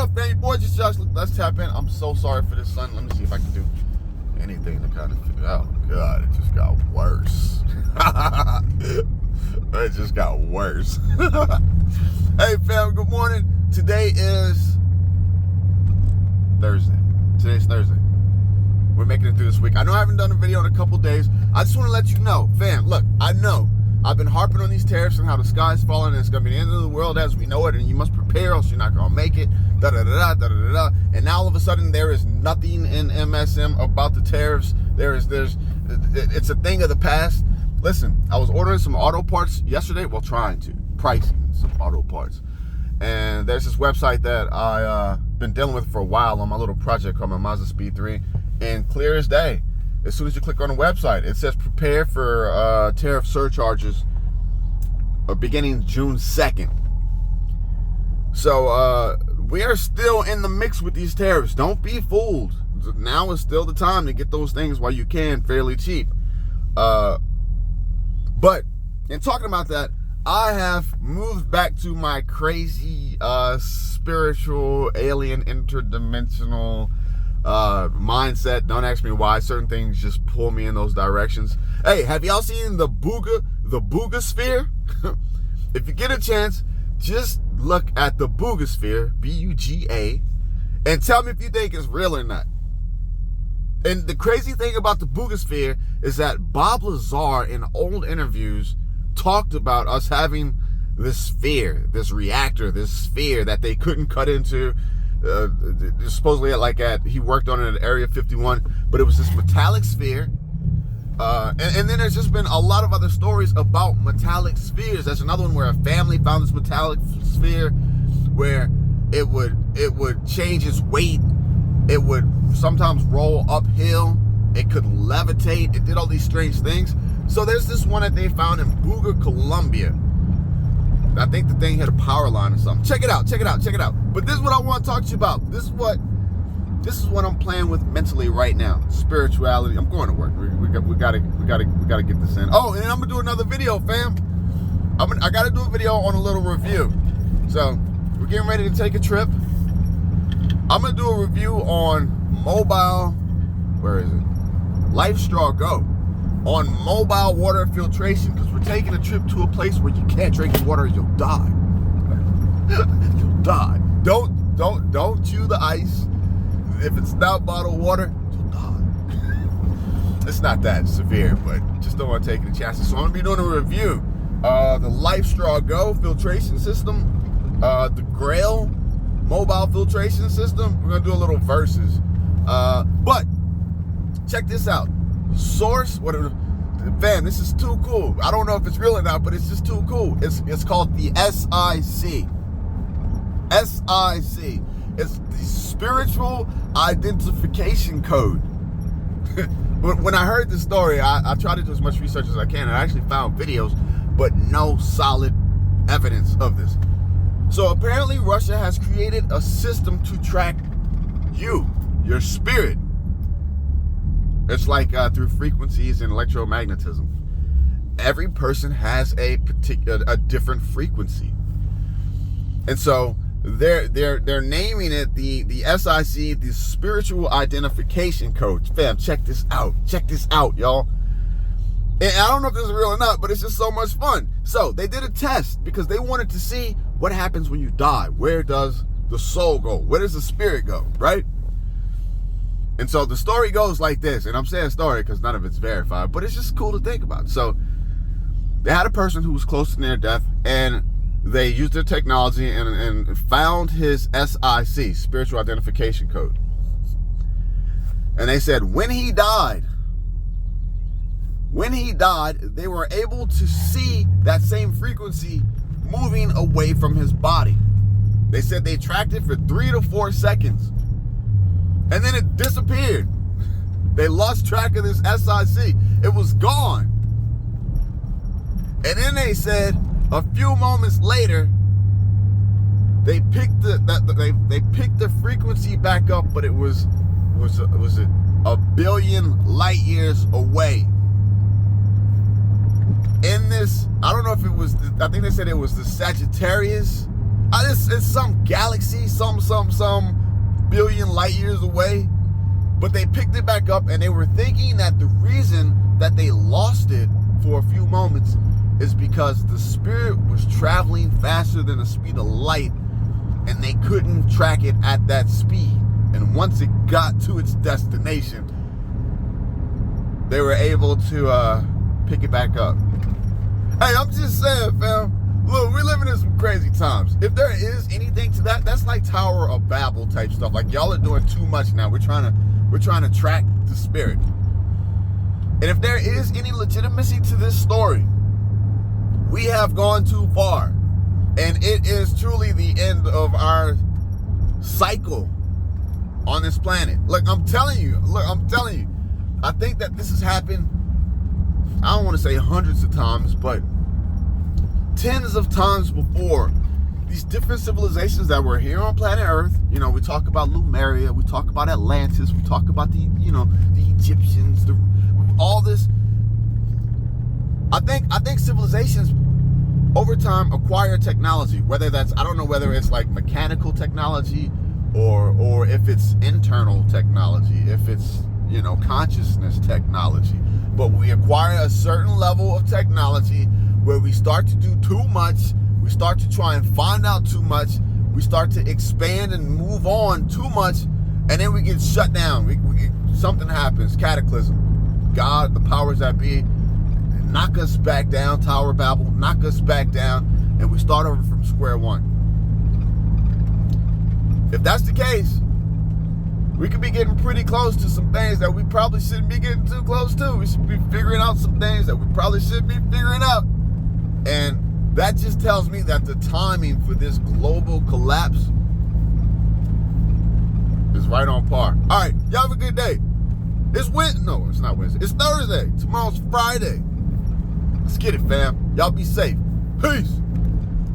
up, fam? Your boy just Josh. Let's tap in. I'm so sorry for this, son. Let me see if I can do anything to kind of figure out. Oh, God, it just got worse. It just got worse. Hey, fam, good morning. Today is Thursday. Today's Thursday. We're making it through this week. I know I haven't done a video in a couple days. I just want to let you know, fam, look, I know I've been harping on these tariffs and how the sky's falling and it's going to be the end of the world as we know it, and you must prepare else you're not going to make it, da-da-da-da, and now all of a sudden there is nothing in MSM about the tariffs. It's a thing of the past. Listen, I was ordering some auto parts yesterday, pricing some auto parts. And there's this website that I've been dealing with for a while on my little project called my Mazda Speed 3, and clear as day, as soon as you click on the website, it says prepare for tariff surcharges beginning June 2nd. So we are still in the mix with these tariffs. Don't be fooled. Now is still the time to get those things while you can fairly cheap. But in talking about that, I have moved back to my crazy spiritual, alien, interdimensional mindset. Don't ask me why. Certain things just pull me in those directions. Hey, have y'all seen the Booga sphere? If you get a chance, just look at the Booga sphere, B-U-G-A, and tell me if you think it's real or not. And the crazy thing about the Booga sphere is that Bob Lazar in old interviews talked about us having this sphere, this reactor, this sphere that they couldn't cut into. Supposedly he worked on it at Area 51, but it was this metallic sphere. And then there's just been a lot of other stories about metallic spheres. There's another one where a family found this metallic sphere where it would change its weight. It would sometimes roll uphill. It could levitate. It did all these strange things. So there's this one that they found in Booga, Colombia. I think the thing had a power line or something. Check it out. But this is what I want to talk to you about. This is what I'm playing with mentally right now. Spirituality. I'm going to work. We gotta get this in. Oh, and I'm gonna do another video, fam. I gotta do a video on a little review. So we're getting ready to take a trip. I'm gonna do a review on mobile. Where is it? LifeStraw Go. On mobile water filtration, because we're taking a trip to a place where you can't drink the water, you'll die. You'll die. Don't chew the ice. If it's not bottled water, you'll die. It's not that severe, but just don't want to take any chances. So I'm gonna be doing a review. The LifeStraw Go filtration system, the Grail mobile filtration system. We're gonna do a little versus. But check this out. Source, fam, this is too cool. I don't know if it's real or not, but it's just too cool. It's called the SIC. SIC. It's the Spiritual Identification Code. When I heard this story, I tried to do as much research as I can, and I actually found videos, but no solid evidence of this. So apparently Russia has created a system to track your spirit. It's like through frequencies and electromagnetism. Every person has a different frequency, and so they're naming it the SIC, the Spiritual Identification Code. Fam, check this out, y'all. And I don't know if this is real or not, but it's just so much fun. So they did a test because they wanted to see what happens when you die. Where does the soul go? Where does the spirit go? Right? And so the story goes like this, and I'm saying story because none of it's verified, but it's just cool to think about. So they had a person who was close to near death, and they used their technology and found his SIC, Spiritual Identification Code. And they said when he died, they were able to see that same frequency moving away from his body. They said they tracked it for 3 to 4 seconds. And then it disappeared. They lost track of this SIC. It was gone. And then they said a few moments later, they picked the frequency back up, but it was a billion light years away. In this, I don't know if it was, I think they said it was the Sagittarius It's some galaxy, some billion light years away. But they picked it back up, and they were thinking that the reason that they lost it for a few moments is because the spirit was traveling faster than the speed of light, and they couldn't track it at that speed. And once it got to its destination, they were able to pick it back up. Hey, I'm just saying, fam. Look, we're living in some crazy times. If there is anything to that, that's like Tower of Babel type stuff. Like, y'all are doing too much now. We're trying to track the spirit. And if there is any legitimacy to this story, we have gone too far. And it is truly the end of our cycle on this planet. Look, I'm telling you. I think that this has happened, I don't want to say hundreds of times, but tens of times before. These different civilizations that were here on planet Earth, you know, we talk about Lemuria, we talk about Atlantis, we talk about the Egyptians, all this. I think civilizations over time acquire technology, whether that's, I don't know whether it's like mechanical technology or if it's internal technology, if it's, consciousness technology. But we acquire a certain level of technology where we start to do too much. We start to try and find out too much. We start to expand and move on too much, and then we get shut down. Something happens, cataclysm. God, the powers that be, knock us back down, Tower of Babel, knock us back down, and we start over from square one. If that's the case, we could be getting pretty close to some things that we probably shouldn't be getting too close to. We should be figuring out some things that we probably shouldn't be figuring out. And that just tells me that the timing for this global collapse is right on par. All right, y'all have a good day. It's Wednesday. No, it's not Wednesday. It's Thursday. Tomorrow's Friday. Let's get it, fam. Y'all be safe. Peace.